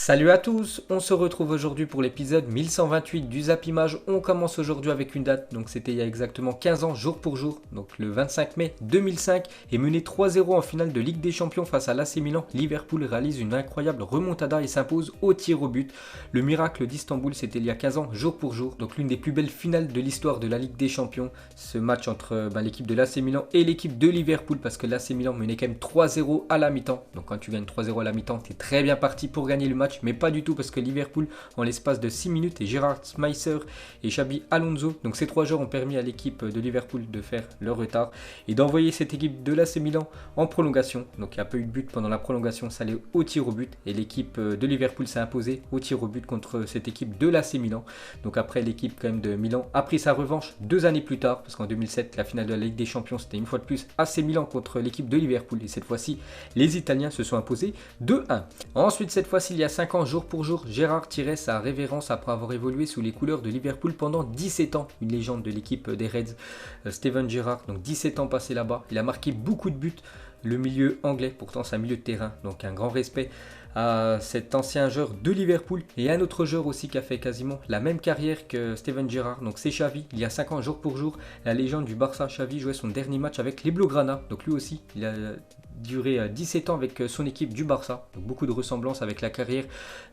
Salut à tous, on se retrouve aujourd'hui pour l'épisode 1128 du Zap Image. On commence aujourd'hui avec une date, donc c'était il y a exactement 15 ans, jour pour jour, donc le 25 mai 2005, et mené 3-0 en finale de Ligue des Champions face à l'AC Milan. Liverpool réalise une incroyable remontada et s'impose au tir au but. Le miracle d'Istanbul, c'était il y a 15 ans, jour pour jour, donc l'une des plus belles finales de l'histoire de la Ligue des Champions. Ce match entre l'équipe de l'AC Milan et l'équipe de Liverpool, parce que l'AC Milan menait quand même 3-0 à la mi-temps. Donc quand tu gagnes 3-0 à la mi-temps, tu es très bien parti pour gagner le match. Mais pas du tout parce que Liverpool, en l'espace de 6 minutes, et Gerrard Schmeiser et Xabi Alonso, donc ces trois joueurs ont permis à l'équipe de Liverpool de faire leur retard et d'envoyer cette équipe de l'AC Milan en prolongation. Donc il n'y a pas eu de but pendant la prolongation, ça allait au tir au but et l'équipe de Liverpool s'est imposée au tir au but contre cette équipe de l'AC Milan. Donc après, l'équipe quand même de Milan a pris sa revanche 2 années plus tard, parce qu'en 2007, la finale de la Ligue des Champions, c'était une fois de plus AC Milan contre l'équipe de Liverpool, et cette fois-ci, les Italiens se sont imposés 2-1. Ensuite, cette fois-ci, il y a 5 ans, jour pour jour, Gerrard tirait sa révérence après avoir évolué sous les couleurs de Liverpool pendant 17 ans. Une légende de l'équipe des Reds, Steven Gerrard, donc 17 ans passés là-bas. Il a marqué beaucoup de buts, le milieu anglais, pourtant c'est un milieu de terrain, donc un grand respect à cet ancien joueur de Liverpool. Et un autre joueur aussi qui a fait quasiment la même carrière que Steven Gerrard, donc c'est Xavi. Il y a 5 ans, jour pour jour, la légende du Barça, Xavi, jouait son dernier match avec les Blaugrana, donc lui aussi, il a duré 17 ans avec son équipe du Barça, donc beaucoup de ressemblances avec la carrière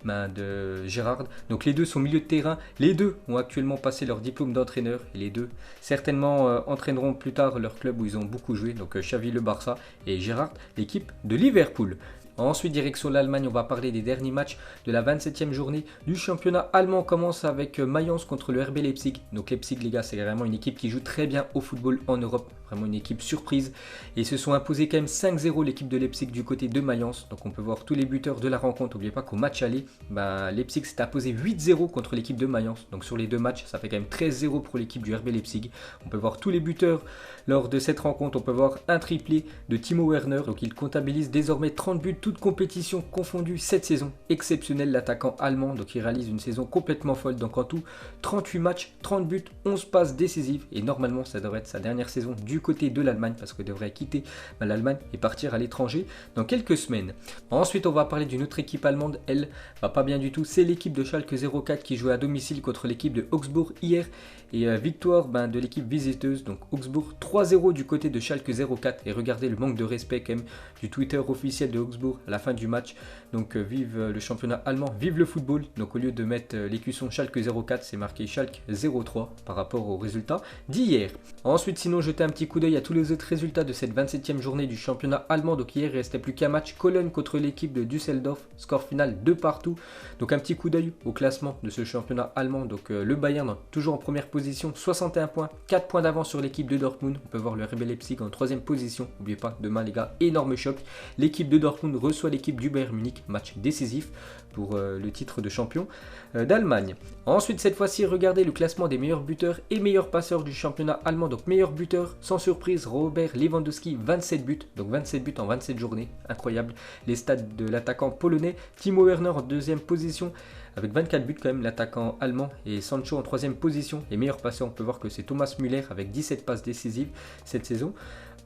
de Gerrard. Donc les deux sont milieu de terrain, les deux ont actuellement passé leur diplôme d'entraîneur et les deux certainement entraîneront plus tard leur club où ils ont beaucoup joué, donc Xavi le Barça et Gerrard l'équipe de Liverpool. Ensuite, direction l'Allemagne, on va parler des derniers matchs de la 27e journée du championnat allemand. On commence avec Mayence contre le RB Leipzig. Donc Leipzig, les gars, c'est vraiment une équipe qui joue très bien au football en Europe. Vraiment une équipe surprise. Et ils se sont imposés quand même 5-0 l'équipe de Leipzig du côté de Mayence. Donc on peut voir tous les buteurs de la rencontre. N'oubliez pas qu'au match aller, Leipzig s'est imposé 8-0 contre l'équipe de Mayence. Donc sur les deux matchs, ça fait quand même 13-0 pour l'équipe du RB Leipzig. On peut voir tous les buteurs lors de cette rencontre. On peut voir un triplé de Timo Werner. Donc il comptabilise désormais 30 buts, toutes compétitions confondues cette saison. Exceptionnel l'attaquant allemand, donc il réalise une saison complètement folle. Donc en tout, 38 matchs, 30 buts, 11 passes décisives. Et normalement, ça devrait être sa dernière saison du côté de l'Allemagne, parce qu'il devrait quitter l'Allemagne et partir à l'étranger dans quelques semaines. Ensuite, on va parler d'une autre équipe allemande. Elle va pas bien du tout. C'est l'équipe de Schalke 04 qui jouait à domicile contre l'équipe de Augsbourg hier. Et victoire de l'équipe visiteuse, donc Augsbourg 3-0 du côté de Schalke 04. Et regardez le manque de respect quand même du Twitter officiel de Augsbourg à la fin du match. Donc vive le championnat allemand, vive le football. Donc au lieu de mettre l'écusson Schalke 04, c'est marqué Schalke 03 par rapport aux résultats d'hier. Ensuite, sinon, jetez un petit coup d'œil à tous les autres résultats de cette 27e journée du championnat allemand. Donc hier, il ne restait plus qu'un match, Cologne contre l'équipe de Düsseldorf, score final 2-2. Donc un petit coup d'œil au classement de ce championnat allemand. Donc le Bayern toujours en première position, 61 points, 4 points d'avance sur l'équipe de Dortmund. On peut voir le RB Leipzig en 3e position. N'oubliez pas, demain les gars, énorme choc. L'équipe de Dortmund reçoit l'équipe du Bayern Munich, match décisif pour le titre de champion d'Allemagne. Ensuite, cette fois-ci, regardez le classement des meilleurs buteurs et meilleurs passeurs du championnat allemand. Donc meilleur buteur, sans surprise, Robert Lewandowski, 27 buts. Donc 27 buts en 27 journées, incroyable. Les stats de l'attaquant polonais, Timo Werner en 2e position, avec 24 buts quand même, l'attaquant allemand, et Sancho en 3e position. Et meilleur passeur, on peut voir que c'est Thomas Müller avec 17 passes décisives cette saison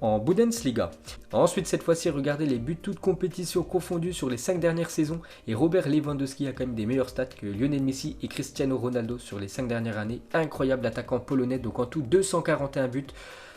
en Bundesliga. Ensuite, cette fois-ci, regardez les buts toutes compétitions confondues sur les 5 dernières saisons. Et Robert Lewandowski a quand même des meilleurs stats que Lionel Messi et Cristiano Ronaldo sur les 5 dernières années. Incroyable attaquant polonais, donc en tout 241 buts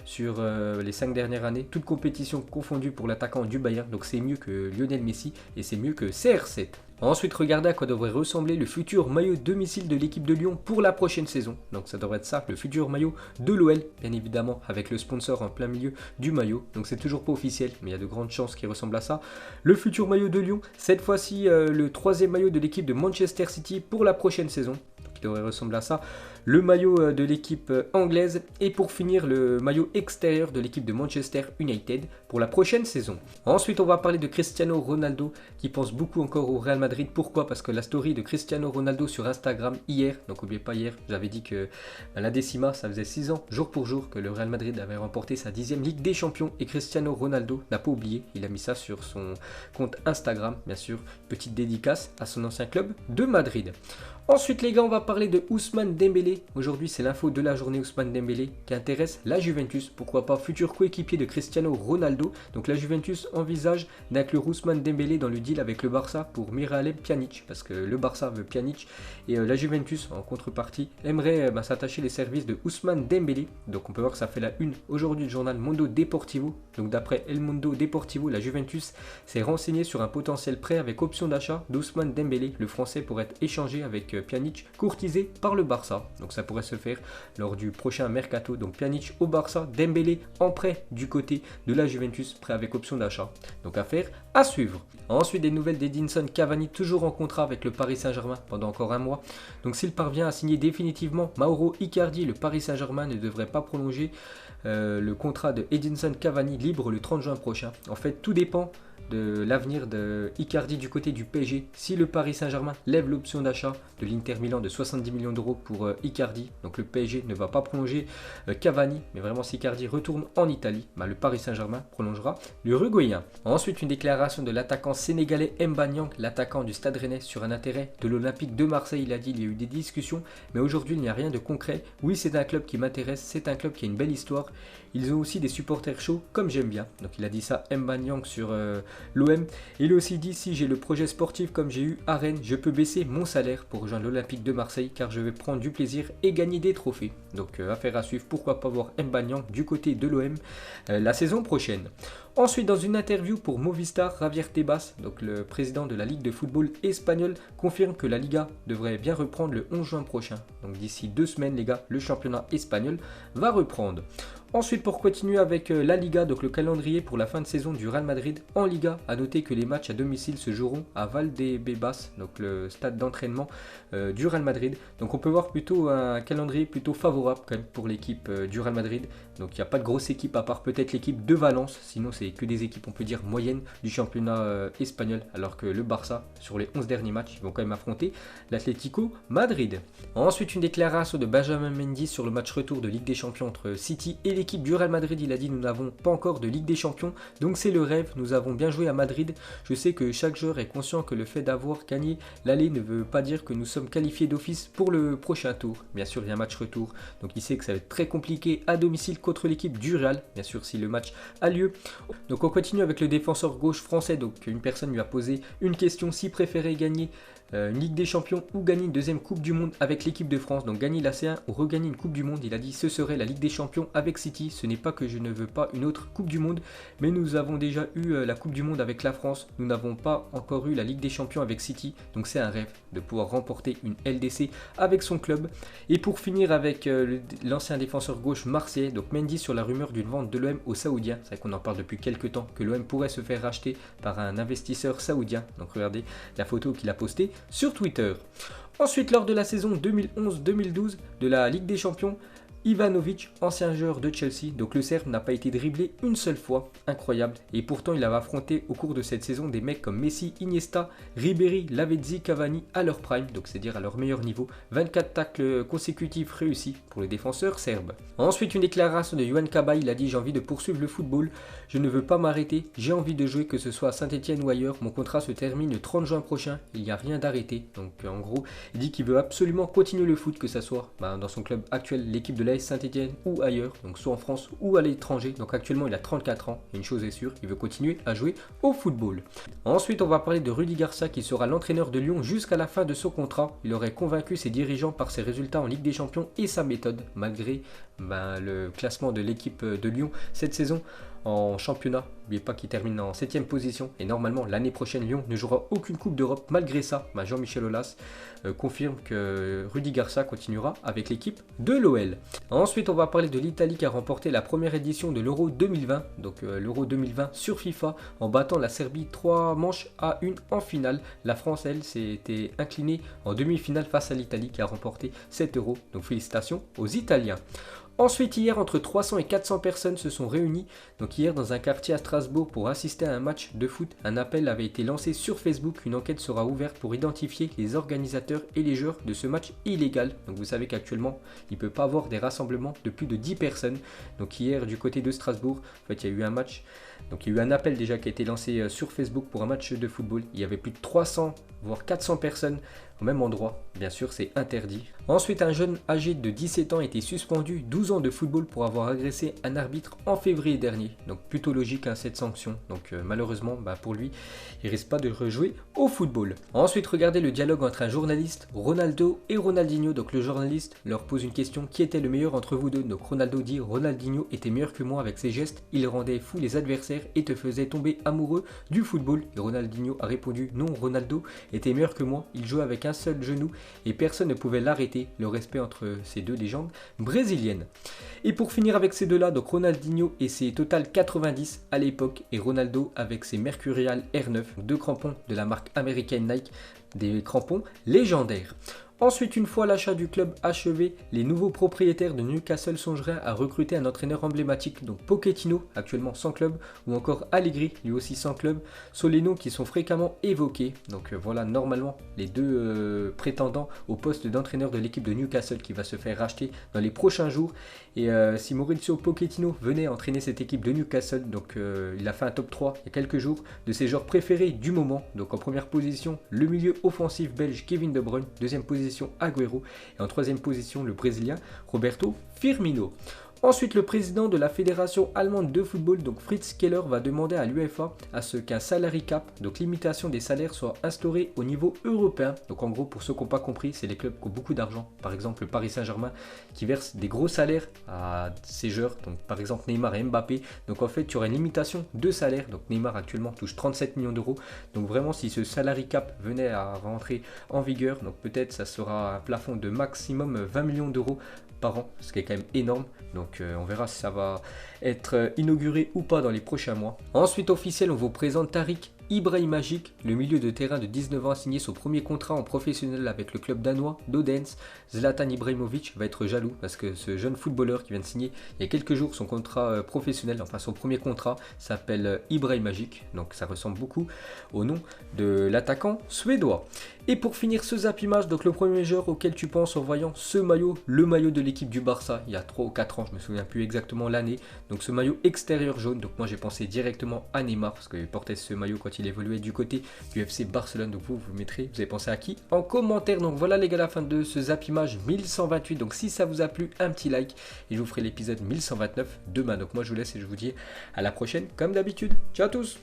sur les 5 dernières années, toutes compétitions confondues pour l'attaquant du Bayern. Donc c'est mieux que Lionel Messi et c'est mieux que CR7. Ensuite, regardez à quoi devrait ressembler le futur maillot domicile de l'équipe de Lyon pour la prochaine saison. Donc ça devrait être ça, le futur maillot de l'OL, bien évidemment, avec le sponsor en plein milieu du maillot. Donc c'est toujours pas officiel, mais il y a de grandes chances qu'il ressemble à ça. Le futur maillot de Lyon, cette fois-ci le 3e maillot de l'équipe de Manchester City pour la prochaine saison. Donc il devrait ressembler à ça. Le maillot de l'équipe anglaise et pour finir le maillot extérieur de l'équipe de Manchester United pour la prochaine saison. Ensuite, on va parler de Cristiano Ronaldo qui pense beaucoup encore au Real Madrid. Pourquoi? Parce que la story de Cristiano Ronaldo sur Instagram hier, donc n'oubliez pas hier, j'avais dit que la décima, ça faisait 6 ans jour pour jour que le Real Madrid avait remporté sa 10e Ligue des Champions et Cristiano Ronaldo n'a pas oublié, il a mis ça sur son compte Instagram, bien sûr, petite dédicace à son ancien club de Madrid. Ensuite les gars, on va parler de Ousmane Dembélé Dembélé, aujourd'hui c'est l'info de la journée, Ousmane Dembélé qui intéresse la Juventus, pourquoi pas futur coéquipier de Cristiano Ronaldo. Donc la Juventus envisage d'inclure Ousmane Dembélé dans le deal avec le Barça pour Miralem Pjanic, parce que le Barça veut Pjanic et la Juventus en contrepartie aimerait s'attacher les services de Ousmane Dembélé. Donc on peut voir que ça fait la une aujourd'hui du journal Mundo Deportivo. Donc d'après El Mundo Deportivo, la Juventus s'est renseignée sur un potentiel prêt avec option d'achat d'Ousmane Dembélé. Le français pourrait être échangé avec Pjanic, courtisé par le Barça. Donc ça pourrait se faire lors du prochain mercato. Donc Pjanic au Barça, Dembélé en prêt du côté de la Juventus, prêt avec option d'achat. Donc affaire à suivre. Ensuite, des nouvelles d'Edinson Cavani, toujours en contrat avec le Paris Saint-Germain pendant encore un mois. Donc s'il parvient à signer définitivement Mauro Icardi, le Paris Saint-Germain ne devrait pas prolonger le contrat de Edinson Cavani libre le 30 juin prochain. En fait, tout dépend de l'avenir de Icardi du côté du PSG. Si le Paris Saint-Germain lève l'option d'achat de l'Inter Milan de 70 millions d'euros pour Icardi, donc le PSG ne va pas prolonger Cavani, mais vraiment si Icardi retourne en Italie, le Paris Saint-Germain prolongera l'Uruguayen. Ensuite, une déclaration de l'attaquant sénégalais M'Ba Niang, l'attaquant du Stade Rennais, sur un intérêt de l'Olympique de Marseille. Il a dit il y a eu des discussions, mais aujourd'hui il n'y a rien de concret. Oui, c'est un club qui m'intéresse, c'est un club qui a une belle histoire. Ils ont aussi des supporters chauds comme j'aime bien. Donc il a dit ça M'Ba Niang sur l'OM. Il a aussi dit si j'ai le projet sportif comme j'ai eu à Rennes, je peux baisser mon salaire pour rejoindre l'Olympique de Marseille car je vais prendre du plaisir et gagner des trophées. Donc affaire à suivre, pourquoi pas voir M'Ba Niang du côté de l'OM la saison prochaine. Ensuite, dans une interview pour Movistar, Javier Tebas, donc le président de la Ligue de football espagnole, confirme que la Liga devrait bien reprendre le 11 juin prochain. Donc d'ici 2 semaines, les gars, le championnat espagnol va reprendre. Ensuite, pour continuer avec la Liga, donc le calendrier pour la fin de saison du Real Madrid en Liga, à noter que les matchs à domicile se joueront à Valdebebas, donc le stade d'entraînement du Real Madrid. Donc on peut voir plutôt un calendrier plutôt favorable quand même pour l'équipe du Real Madrid. Donc il n'y a pas de grosse équipe à part peut-être l'équipe de Valence, sinon c'est que des équipes on peut dire moyennes du championnat espagnol, alors que le Barça sur les 11 derniers matchs ils vont quand même affronter l'Atlético Madrid. Ensuite, une déclaration de Benjamin Mendy sur le match retour de Ligue des Champions entre City et l'équipe du Real Madrid. Il a dit nous n'avons pas encore de Ligue des Champions, donc c'est le rêve, nous avons bien joué à Madrid. Je sais que chaque joueur est conscient que le fait d'avoir gagné l'aller ne veut pas dire que nous sommes qualifiés d'office pour le prochain tour. Bien sûr il y a un match retour, donc il sait que ça va être très compliqué à domicile contre l'équipe du Real, bien sûr si le match a lieu. Donc on continue avec le défenseur gauche français. Donc une personne lui a posé une question, s'il préférait gagner une Ligue des Champions ou gagner une deuxième Coupe du Monde avec l'équipe de France, donc gagner la C1 ou regagner une Coupe du Monde. Il a dit ce serait la Ligue des Champions avec City. Ce n'est pas que je ne veux pas une autre Coupe du Monde, mais nous avons déjà eu la Coupe du Monde avec la France. Nous n'avons pas encore eu la Ligue des Champions avec City, donc c'est un rêve de pouvoir remporter une LDC avec son club. Et pour finir avec l'ancien défenseur gauche marseillais, donc Mendy, sur la rumeur d'une vente de l'OM aux Saoudiens. C'est vrai qu'on en parle depuis quelques temps, que l'OM pourrait se faire racheter par un investisseur saoudien. Donc regardez la photo qu'il a postée sur Twitter. Ensuite, lors de la saison 2011-2012 de la Ligue des Champions, Ivanovic, ancien joueur de Chelsea, donc le Serbe n'a pas été dribblé une seule fois, incroyable, et pourtant il avait affronté au cours de cette saison des mecs comme Messi, Iniesta, Ribéry, Lavezzi, Cavani à leur prime, donc c'est-à-dire à leur meilleur niveau. 24 tacles consécutifs réussis pour les défenseurs serbes. Ensuite, une déclaration de Yohan Cabaye, il a dit j'ai envie de poursuivre le football, je ne veux pas m'arrêter, j'ai envie de jouer que ce soit à Saint-Etienne ou ailleurs, mon contrat se termine le 30 juin prochain, il n'y a rien d'arrêté. Donc en gros, il dit qu'il veut absolument continuer le foot, que ce soit dans son club actuel, l'équipe de l'AS Saint-Etienne ou ailleurs, donc soit en France ou à l'étranger. Donc actuellement il a 34 ans, et une chose est sûre, il veut continuer à jouer au football. Ensuite, on va parler de Rudi Garcia qui sera l'entraîneur de Lyon jusqu'à la fin de son contrat. Il aurait convaincu ses dirigeants par ses résultats en Ligue des Champions et sa méthode, malgré le classement de l'équipe de Lyon cette saison en championnat. N'oubliez pas qu'il termine en 7ème position et normalement l'année prochaine Lyon ne jouera aucune Coupe d'Europe. Malgré ça, Jean-Michel Aulas confirme que Rudi Garcia continuera avec l'équipe de l'OL. Ensuite, on va parler de l'Italie qui a remporté la première édition de l'Euro 2020, donc l'Euro 2020 sur FIFA, en battant la Serbie 3 manches à 1 en finale. La France, elle, s'était inclinée en demi-finale face à l'Italie qui a remporté cet Euro. Donc félicitations aux Italiens. Ensuite, hier, entre 300 et 400 personnes se sont réunies, donc hier dans un quartier à Strasbourg pour assister à un match de foot. Un appel avait été lancé sur Facebook, une enquête sera ouverte pour identifier les organisateurs et les joueurs de ce match illégal. Donc vous savez qu'actuellement, il ne peut pas avoir des rassemblements de plus de 10 personnes. Donc hier, du côté de Strasbourg, en fait, il y a eu un match Donc il y a eu un appel déjà qui a été lancé sur Facebook pour un match de football. Il y avait plus de 300 voire 400 personnes au même endroit. Bien sûr, c'est interdit. Ensuite, un jeune âgé de 17 ans a été suspendu 12 ans de football pour avoir agressé un arbitre en février dernier. Donc plutôt logique cette sanction. Donc malheureusement, pour lui, il risque pas de rejouer au football. Ensuite, regardez le dialogue entre un journaliste, Ronaldo et Ronaldinho. Donc le journaliste leur pose une question: qui était le meilleur entre vous deux? Donc Ronaldo dit: Ronaldinho était meilleur que moi avec ses gestes, il rendait fou les adversaires et te faisait tomber amoureux du football. Et Ronaldinho a répondu: non, Ronaldo était meilleur que moi, il jouait avec un seul genou et personne ne pouvait l'arrêter. Le respect entre ces deux légendes brésiliennes. Et pour finir avec ces deux-là, donc Ronaldinho et ses Total 90 à l'époque et Ronaldo avec ses Mercurial R9, deux crampons de la marque américaine Nike, des crampons légendaires. Ensuite, une fois l'achat du club achevé, les nouveaux propriétaires de Newcastle songeraient à recruter un entraîneur emblématique, donc Pochettino, actuellement sans club, ou encore Allegri, lui aussi sans club, sont les noms qui sont fréquemment évoqués. Donc voilà, normalement, les deux prétendants au poste d'entraîneur de l'équipe de Newcastle qui va se faire racheter dans les prochains jours. Et si Mauricio Pochettino venait entraîner cette équipe de Newcastle, donc il a fait un top 3 il y a quelques jours de ses joueurs préférés du moment. Donc en première position, le milieu offensif belge Kevin De Bruyne, deuxième position Agüero et en troisième position le Brésilien Roberto Firmino. Ensuite, le président de la fédération allemande de football, donc Fritz Keller, va demander à l'UEFA à ce qu'un salary cap, donc limitation des salaires, soit instauré au niveau européen. Donc en gros, pour ceux qui n'ont pas compris, c'est les clubs qui ont beaucoup d'argent. Par exemple, le Paris Saint-Germain qui verse des gros salaires à ses joueurs, donc par exemple Neymar et Mbappé. Donc en fait, tu auras une limitation de salaire. Donc Neymar actuellement touche 37 millions d'euros. Donc vraiment, si ce salary cap venait à rentrer en vigueur, donc peut-être ça sera un plafond de maximum 20 millions d'euros par an, ce qui est quand même énorme. Donc on verra si ça va être inauguré ou pas dans les prochains mois. Ensuite, officiel, on vous présente Tariq Ibrahimovic, le milieu de terrain de 19 ans, a signé son premier contrat en professionnel avec le club danois d'Odense. Zlatan Ibrahimovic va être jaloux parce que ce jeune footballeur qui vient de signer il y a quelques jours son contrat professionnel, enfin son premier contrat, s'appelle Ibrahimovic. Donc ça ressemble beaucoup au nom de l'attaquant suédois. Et pour finir ce Zap Image, donc le premier joueur auquel tu penses en voyant ce maillot, le maillot de l'équipe du Barça, il y a 3 ou 4 ans, je me souviens plus exactement l'année. Donc ce maillot extérieur jaune, donc moi j'ai pensé directement à Neymar parce qu'il portait ce maillot quand il évoluait du côté du FC Barcelone. Donc vous mettrez, vous avez pensé à qui en commentaire. Donc voilà les gars, la fin de ce Zap Image 1128. Donc si ça vous a plu, un petit like et je vous ferai l'épisode 1129 demain. Donc moi je vous laisse et je vous dis à la prochaine comme d'habitude. Ciao à tous.